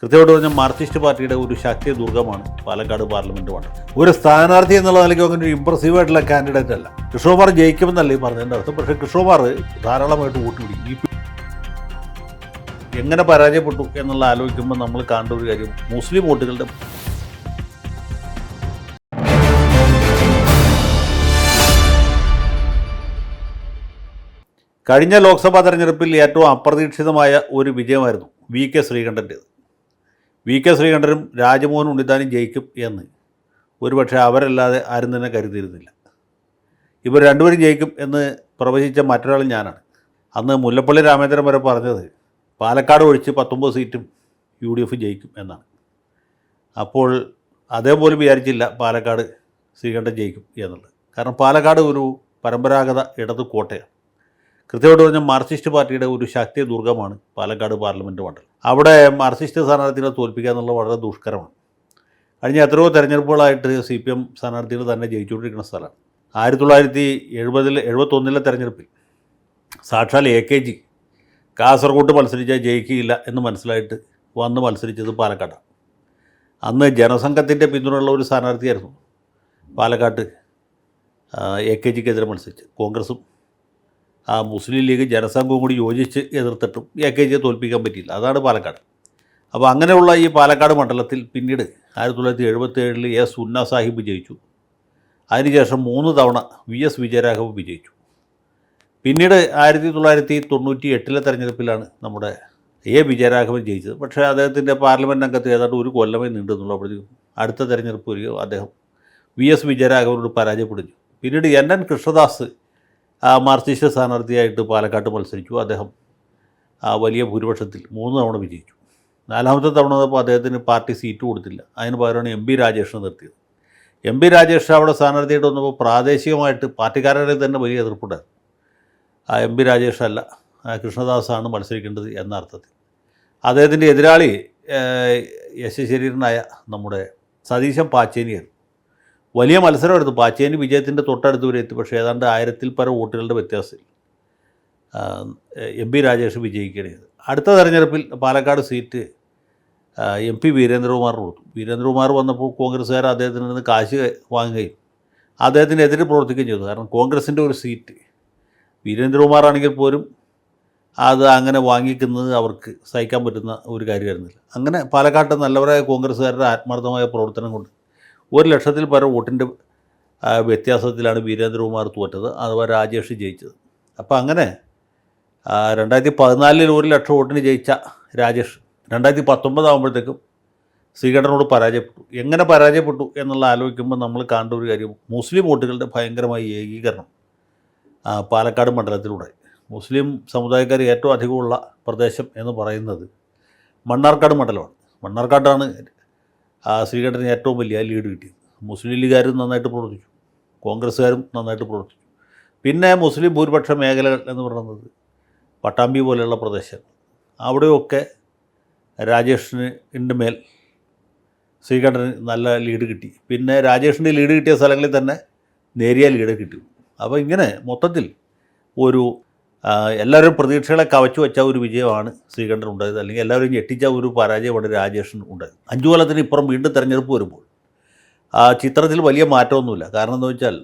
കൃത്യമായിട്ട് പറഞ്ഞാൽ മാർക്സിസ്റ്റ് പാർട്ടിയുടെ ഒരു ശക്തി ദുർഗമാണ് പാലക്കാട് പാർലമെൻറ്റ് മണ്ഡലം. ഒരു സ്ഥാനാർത്ഥി എന്നുള്ള നിലയ്ക്ക് അങ്ങനെ ഒരു ഇമ്പ്രസീവായിട്ടുള്ള കാൻഡിഡേറ്റ് അല്ല. കൃഷ്ണകുമാർ ജയിക്കുമെന്നല്ല ഈ പറഞ്ഞതിൻ്റെ അർത്ഥം. പക്ഷേ കൃഷ്ണകുമാർ ധാരാളമായിട്ട് വോട്ട് പിടിക്കും. എങ്ങനെ പരാജയപ്പെട്ടു എന്നുള്ള ആലോചിക്കുമ്പോൾ നമ്മൾ കാണേണ്ട ഒരു കാര്യം മുസ്ലിം വോട്ടുകളുടെ കഴിഞ്ഞ ലോക്സഭാ തെരഞ്ഞെടുപ്പിൽ ഏറ്റവും അപ്രതീക്ഷിതമായ ഒരു വിജയമായിരുന്നു വി കെ ശ്രീകണ്ഠൻ്റേത്. വി കെ ശ്രീകണ്ഠനും രാജ്മോഹൻ ഉണ്ണിത്താനും ജയിക്കും എന്ന് ഒരുപക്ഷെ അവരല്ലാതെ ആരും തന്നെ കരുതിയിരുന്നില്ല. ഇവർ രണ്ടുപേരും ജയിക്കും എന്ന് പ്രവചിച്ച മറ്റൊരാളും ഞാനാണ്. അന്ന് മുല്ലപ്പള്ളി രാമേന്ദ്രൻ വരെ പറഞ്ഞത് പാലക്കാട് ഒഴിച്ച് 19 സീറ്റും UDF ജയിക്കും എന്നാണ്. അപ്പോൾ അതേപോലും വിചാരിച്ചില്ല പാലക്കാട് ശ്രീകണ്ഠൻ ജയിക്കും എന്നുള്ളത്. കാരണം പാലക്കാട് ഒരു പരമ്പരാഗത ഇടത് കോട്ടയാണ്. കൃത്യമായിട്ട് പറഞ്ഞാൽ മാർക്സിസ്റ്റ് പാർട്ടിയുടെ ഒരു ശക്തി ദുർഗമാണ് പാലക്കാട് പാർലമെൻറ്റ് മണ്ഡലം. അവിടെ മാർക്സിസ്റ്റ് സ്ഥാനാർത്ഥികളെ തോൽപ്പിക്കുക എന്നുള്ളത് വളരെ ദുഷ്കരമാണ്. കഴിഞ്ഞ എത്രയോ തെരഞ്ഞെടുപ്പുകളായിട്ട് CPM സ്ഥാനാർത്ഥികൾ തന്നെ ജയിച്ചുകൊണ്ടിരിക്കുന്ന സ്ഥലമാണ്. 1971 തെരഞ്ഞെടുപ്പിൽ സാക്ഷാൽ AKG കാസർഗോഡ് മത്സരിച്ചാൽ ജയിക്കുകയില്ല എന്ന് മനസ്സിലായിട്ട് വന്ന് മത്സരിച്ചത് പാലക്കാടാണ്. അന്ന് ജനസംഘത്തിൻ്റെ പിന്തുണയുള്ള ഒരു സ്ഥാനാർത്ഥിയായിരുന്നു പാലക്കാട്ട് AKGക്കെതിരെ മത്സരിച്ച്. കോൺഗ്രസും മുസ്ലിം ലീഗ് ജനസംഘവും കൂടി യോജിച്ച് എതിർത്തിട്ടും AKGയെ തോൽപ്പിക്കാൻ പറ്റിയില്ല. അതാണ് പാലക്കാട്. അപ്പോൾ അങ്ങനെയുള്ള ഈ പാലക്കാട് മണ്ഡലത്തിൽ പിന്നീട് 1977 S ഉന്ന സാഹിബ് ജയിച്ചു. അതിനുശേഷം 3 തവണ VS വിജയരാഘവ് വിജയിച്ചു. പിന്നീട് 1998 തെരഞ്ഞെടുപ്പിലാണ് നമ്മുടെ വിജയരാഘവൻ ജയിച്ചത്. പക്ഷേ അദ്ദേഹത്തിൻ്റെ പാർലമെൻറ്റ് അംഗത്ത് ഏതാണ്ട് ഒരു കൊല്ലമേ നീണ്ടുന്നുള്ളപ്പോഴത്തേക്കും അടുത്ത തെരഞ്ഞെടുപ്പ് വരികയോ അദ്ദേഹം VS വിജയരാഘവനോട് പരാജയപ്പെടുന്നു. പിന്നീട് NN കൃഷ്ണദാസ് മാർക്സിസ്റ്റ് സ്ഥാനാർത്ഥിയായിട്ട് പാലക്കാട്ട് മത്സരിച്ചു. അദ്ദേഹം വലിയ ഭൂരിപക്ഷത്തിൽ 3 തവണ വിജയിച്ചു. 4ാമത്തെ തവണ വന്നപ്പോൾ അദ്ദേഹത്തിന് പാർട്ടി സീറ്റ് കൊടുത്തില്ല. അതിന് പകരമാണ് MP രാജേഷിനെ നിർത്തിയത്. MP രാജേഷ് അവിടെ സ്ഥാനാർത്ഥിയായിട്ട് വന്നപ്പോൾ പ്രാദേശികമായിട്ട് പാർട്ടിക്കാരുടെ തന്നെ വലിയ എതിർപ്പുണ്ടായിരുന്നു. MP രാജേഷ് അല്ല, കൃഷ്ണദാസാണ് മത്സരിക്കേണ്ടത് എന്ന അർത്ഥത്തിൽ. അദ്ദേഹത്തിൻ്റെ എതിരാളി യശശരീരനായ നമ്മുടെ സതീശൻ പാച്ചേനിയായിരുന്നു. വലിയ മത്സരമായിരുന്നു. പാച്ചേനി വിജയത്തിൻ്റെ തൊട്ടടുത്ത് വരെ എത്തി. പക്ഷേ ഏതാണ്ട് 1000-ൽ പരം വോട്ടുകളുടെ വ്യത്യാസത്തിൽ MP രാജേഷ് വിജയിക്കുകയാണ് ചെയ്തത്. അടുത്ത തെരഞ്ഞെടുപ്പിൽ പാലക്കാട് സീറ്റ് MP വീരേന്ദ്രകുമാറിന് കൊടുത്തു. വീരേന്ദ്രകുമാർ വന്നപ്പോൾ കോൺഗ്രസ്സുകാർ അദ്ദേഹത്തിൽ നിന്ന് കാശ് വാങ്ങുകയും അദ്ദേഹത്തിനെതിരെ പ്രവർത്തിക്കുകയും ചെയ്തു. കാരണം കോൺഗ്രസിൻ്റെ ഒരു സീറ്റ് വീരേന്ദ്രകുമാറാണെങ്കിൽ പോലും അത് അങ്ങനെ വാങ്ങിക്കുന്നത് അവർക്ക് സഹിക്കാൻ പറ്റുന്ന ഒരു കാര്യമായിരുന്നില്ല. അങ്ങനെ പാലക്കാട്ട് നല്ലവരായ കോൺഗ്രസ്സുകാരുടെ ആത്മാർത്ഥമായ പ്രവർത്തനം കൊണ്ട് 1,00,000-ൽ പരം വോട്ടിൻ്റെ വ്യത്യാസത്തിലാണ് വീരേന്ദ്രകുമാർ തോറ്റത്. അഥവാ രാജേഷ് ജയിച്ചത്. അപ്പോൾ അങ്ങനെ 2014 1,00,000 വോട്ടിന് ജയിച്ച രാജേഷ് 2019 ആകുമ്പോഴത്തേക്കും ശ്രീകണ്ഠനോട് പരാജയപ്പെട്ടു. എങ്ങനെ പരാജയപ്പെട്ടു എന്നുള്ള ആലോചിക്കുമ്പോൾ നമ്മൾ കാണേണ്ട ഒരു കാര്യം മുസ്ലിം വോട്ടുകളുടെ ഭയങ്കരമായ ഏകീകരണം പാലക്കാട് മണ്ഡലത്തിലുണ്ടായി. മുസ്ലിം സമുദായക്കാർ ഏറ്റവും അധികമുള്ള പ്രദേശം എന്ന് പറയുന്നത് മണ്ണാർക്കാട് മണ്ഡലമാണ്. മണ്ണാർക്കാട്ടാണ് ശ്രീകണ്ഠന് ഏറ്റവും വലിയ ലീഡ് കിട്ടിയത്. മുസ്ലിം ലീഗുകാരും നന്നായിട്ട് പ്രവർത്തിച്ചു, കോൺഗ്രസ്സുകാരും നന്നായിട്ട് പ്രവർത്തിച്ചു. പിന്നെ മുസ്ലിം ഭൂരിപക്ഷ മേഖലകൾ എന്ന് പറയുന്നത് പട്ടാമ്പി പോലെയുള്ള പ്രദേശങ്ങൾ, അവിടെയൊക്കെ രാജേഷിൻ്റെ മേൽ ശ്രീകണ്ഠന് നല്ല ലീഡ് കിട്ടി. പിന്നെ രാജേഷിൻ്റെ ലീഡ് കിട്ടിയ സ്ഥലങ്ങളിൽ തന്നെ നേരിയ ലീഡ് കിട്ടി. അപ്പോൾ ഇങ്ങനെ മൊത്തത്തിൽ ഒരു എല്ലാവരും പ്രതീക്ഷകളെ കവച്ചു വെച്ച ഒരു വിജയമാണ് ശ്രീകണ്ഠൻ ഉണ്ടായത്. അല്ലെങ്കിൽ എല്ലാവരും ഞെട്ടിച്ച ഒരു പരാജയമാണ് രാജേഷിന് ഉണ്ടായത്. 5 കൊല്ലത്തിന് ഇപ്പുറം വീണ്ടും തെരഞ്ഞെടുപ്പ് വരുമ്പോൾ ചിത്രത്തിൽ വലിയ മാറ്റമൊന്നുമില്ല. കാരണം എന്താ വെച്ചാൽ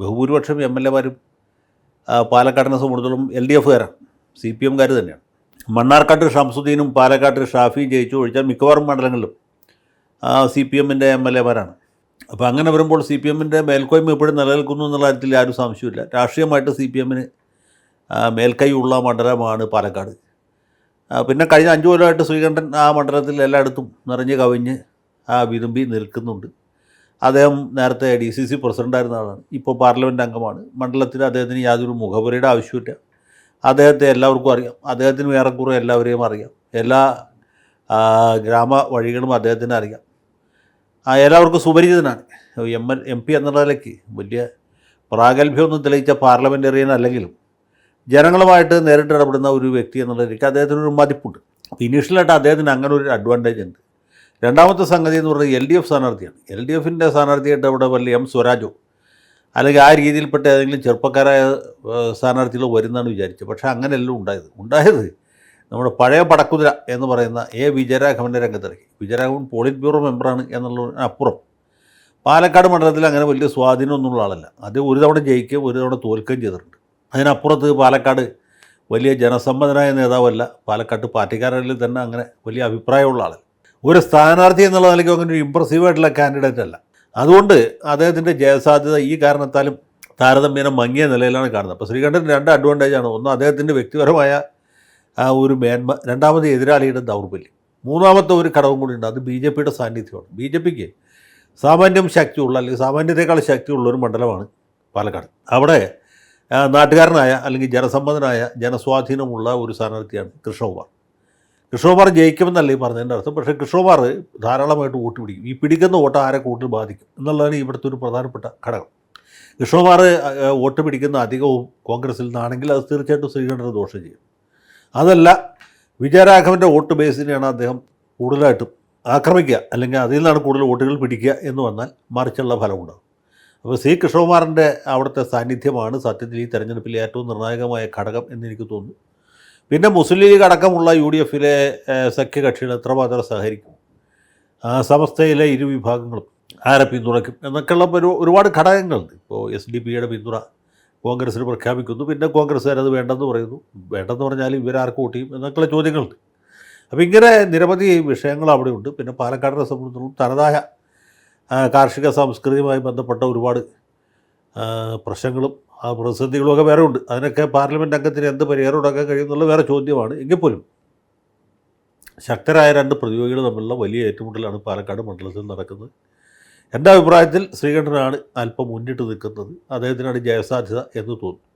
ബഹുഭൂരിപക്ഷം MLA-മാരും പാലക്കാടിനെ സംബന്ധിച്ചിടത്തോളം LDF-കാരാണ്, CPM-കാർ തന്നെയാണ്. മണ്ണാർക്കാട്ട് ഷംസുദ്ദീനും പാലക്കാട്ട് ഷാഫിയും ജയിച്ചു ഒഴിച്ചാൽ മിക്കവാറും മണ്ഡലങ്ങളിലും CPM-ൻ്റെ MLA-മാരാണ്. അപ്പോൾ അങ്ങനെ വരുമ്പോൾ CPM-ൻ്റെ മേൽക്കോയ്മ ഇപ്പോഴും നിലനിൽക്കുന്നു എന്നുള്ള കാര്യത്തിൽ ആരും സംശയമില്ല. രാഷ്ട്രീയമായിട്ട് CPM-ന് മേൽക്കൈയുള്ള മണ്ഡലമാണ് പാലക്കാട്. പിന്നെ കഴിഞ്ഞ 5 കൊല്ലമായിട്ട് ശ്രീകണ്ഠൻ ആ മണ്ഡലത്തിൽ എല്ലായിടത്തും നിറഞ്ഞ് കവിഞ്ഞ് വിരുമ്പി നിൽക്കുന്നുണ്ട്. അദ്ദേഹം നേരത്തെ DCC പ്രസിഡൻ്റായിരുന്ന ആളാണ്, ഇപ്പോൾ പാർലമെൻറ്റ് അംഗമാണ്. മണ്ഡലത്തിൽ അദ്ദേഹത്തിന് യാതൊരു മുഖപുരയുടെ ആവശ്യമില്ല. അദ്ദേഹത്തെ എല്ലാവർക്കും അറിയാം, അദ്ദേഹത്തിന് ഏറെക്കുറെ എല്ലാവരെയും അറിയാം. എല്ലാ ഗ്രാമ വഴികളും അദ്ദേഹത്തിന് അറിയാം. എല്ലാവർക്കും സുപരിചിതനാണ്. MP എന്നുള്ള നിലയ്ക്ക് വലിയ പ്രാഗൽഭ്യമൊന്നും തെളിയിച്ച പാർലമെൻറ്റേറിയൻ അല്ലെങ്കിലും ജനങ്ങളുമായിട്ട് നേരിട്ട് ഇടപെടുന്ന ഒരു വ്യക്തി എന്നുള്ള നിലയ്ക്ക് അദ്ദേഹത്തിനൊരു മതിപ്പുണ്ട്. ഇനീഷ്യലായിട്ട് അദ്ദേഹത്തിന് അങ്ങനെ ഒരു അഡ്വാൻറ്റേജ് ഉണ്ട്. രണ്ടാമത്തെ സംഗതി എന്ന് പറയുന്നത് LDF സ്ഥാനാർത്ഥിയാണ്. LDF-ൻ്റെ സ്ഥാനാർത്ഥിയായിട്ട് അവിടെ വല്ല M സ്വരാജോ അല്ലെങ്കിൽ ആ രീതിയിൽപ്പെട്ട ഏതെങ്കിലും ചെറുപ്പക്കാരായ സ്ഥാനാർത്ഥികൾ വരുന്നതാണ് വിചാരിച്ചത്. പക്ഷേ അങ്ങനെയല്ല ഉണ്ടായത്. നമ്മുടെ പഴയ പടക്കുതിര എന്ന് പറയുന്ന വിജയരാഘവൻ്റെ രംഗത്തിറക്കി. വിജയരാഘവൻ പോളിറ്റ് ബ്യൂറോ മെമ്പറാണ് എന്നുള്ളതിനപ്പുറം പാലക്കാട് മണ്ഡലത്തിൽ അങ്ങനെ വലിയ സ്വാധീനമൊന്നുമുള്ള ആളല്ല. അത് ഒരു തവണ ജയിക്കുകയും ഒരു തവണ തോൽക്കുകയും ചെയ്തിട്ടുണ്ട്. അതിനപ്പുറത്ത് പാലക്കാട് വലിയ ജനസമ്മതനായ നേതാവല്ല. പാലക്കാട്ട് പാർട്ടിക്കാരിൽ തന്നെ അങ്ങനെ വലിയ അഭിപ്രായമുള്ള ആളല്ല. ഒരു സ്ഥാനാർത്ഥി എന്നുള്ള നിലയ്ക്ക് അങ്ങനെ ഒരു ഇമ്പ്രസീവായിട്ടുള്ള കാൻഡിഡേറ്റ് അല്ല. അതുകൊണ്ട് അദ്ദേഹത്തിൻ്റെ ജയസാധ്യത ഈ കാരണത്താലും താരതമ്യേന മങ്ങിയ നിലയിലാണ് കാണുന്നത്. അപ്പോൾ ശ്രീകണ്ഠൻ രണ്ട് അഡ്വാൻറ്റേജാണ്. ഒന്ന് അദ്ദേഹത്തിൻ്റെ വ്യക്തിപരമായ ഒരു മേന്മ, രണ്ടാമത് എതിരാളിയുടെ ദൗർബല്യം, മൂന്നാമത്തെ ഒരു ഘടകം കൂടിയുണ്ട്, അത് ബി ജെ പിയുടെ സാന്നിധ്യമാണ്. ബി ജെ പിക്ക് സാമാന്യം ശക്തിയുള്ള അല്ലെങ്കിൽ സാമാന്യത്തെക്കാൾ ശക്തിയുള്ള ഒരു മണ്ഡലമാണ് പാലക്കാട്. അവിടെ നാട്ടുകാരനായ അല്ലെങ്കിൽ ജനസമ്മതനായ ജനസ്വാധീനമുള്ള ഒരു സ്ഥാനാർത്ഥിയാണ് കൃഷ്ണകുമാർ. കൃഷ്ണകുമാർ ജയിക്കുമെന്നല്ല ഈ പറഞ്ഞതിൻ്റെ അർത്ഥം. പക്ഷേ കൃഷ്ണകുമാർ ധാരാളമായിട്ട് വോട്ട് പിടിക്കും. ഈ പിടിക്കുന്ന വോട്ട് ആരെ കൂടുതൽ ബാധിക്കും എന്നുള്ളതാണ് ഇവിടുത്തെ ഒരു പ്രധാനപ്പെട്ട ഘടകം. കൃഷ്ണകുമാർ വോട്ട് പിടിക്കുന്ന അധികവും കോൺഗ്രസിൽ നിന്നാണെങ്കിൽ അത് തീർച്ചയായിട്ടും ശ്രീകണ്ഠന് ദോഷം ചെയ്യും. അതല്ല, വിജയരാഘവൻ്റെ വോട്ട് ബേസിനെയാണ് അദ്ദേഹം കൂടുതലായിട്ടും ആക്രമിക്കുക, അല്ലെങ്കിൽ അതിൽ നിന്നാണ് കൂടുതൽ വോട്ടുകൾ പിടിക്കുക എന്ന് വന്നാൽ മറിച്ചുള്ള ഫലമുണ്ടാകും. അപ്പോൾ സി കൃഷ്ണകുമാറിൻ്റെ അവിടുത്തെ സാന്നിധ്യമാണ് സത്യത്തിൽ ഈ തെരഞ്ഞെടുപ്പിലെ ഏറ്റവും നിർണായകമായ ഘടകം എന്നെനിക്ക് തോന്നുന്നു. പിന്നെ മുസ്ലിം ലീഗ് അടക്കമുള്ള UDF സഖ്യകക്ഷികൾ എത്രമാത്രം സഹകരിക്കും, സമസ്തയിലെ ഇരു വിഭാഗങ്ങളും ആരെ പിന്തുണയ്ക്കും എന്നൊക്കെയുള്ള ഒരുപാട് ഘടകങ്ങളുണ്ട്. ഇപ്പോൾ SDP പിന്തുണ കോൺഗ്രസ്സിന് പ്രഖ്യാപിക്കുന്നു, പിന്നെ കോൺഗ്രസ്സുകാരത് വേണ്ടെന്ന് പറയുന്നു. വേണ്ടെന്ന് പറഞ്ഞാൽ ഇവരാർക്ക് വോട്ട് ചെയ്യും എന്നൊക്കെയുള്ള ചോദ്യങ്ങളുണ്ട്. അപ്പോൾ ഇങ്ങനെ നിരവധി വിഷയങ്ങൾ അവിടെയുണ്ട്. പിന്നെ പാലക്കാടിനെ സംബന്ധിച്ചിടത്തോളം തനതായ കാർഷിക സംസ്കൃതിയുമായി ബന്ധപ്പെട്ട ഒരുപാട് പ്രശ്നങ്ങളും പ്രതിസന്ധികളുമൊക്കെ വേറെ ഉണ്ട്. അതിനൊക്കെ പാർലമെൻറ്റ് അംഗത്തിന് എന്ത് പരിഹാരം ഉണ്ടാക്കാൻ കഴിയുമെന്നുള്ള വേറെ ചോദ്യമാണ്. എങ്കിൽ പോലും ശക്തരായ രണ്ട് പ്രതിയോഗികൾ തമ്മിലുള്ള വലിയ ഏറ്റുമുട്ടലാണ് പാലക്കാട് മണ്ഡലത്തിൽ നടക്കുന്നത്. എൻ്റെ അഭിപ്രായത്തിൽ ശ്രീകണ്ഠനാണ് അല്പം മുന്നിട്ട് നിൽക്കുന്നത്. അദ്ദേഹത്തിനാണ് ജയസാധ്യത എന്ന് തോന്നുന്നു.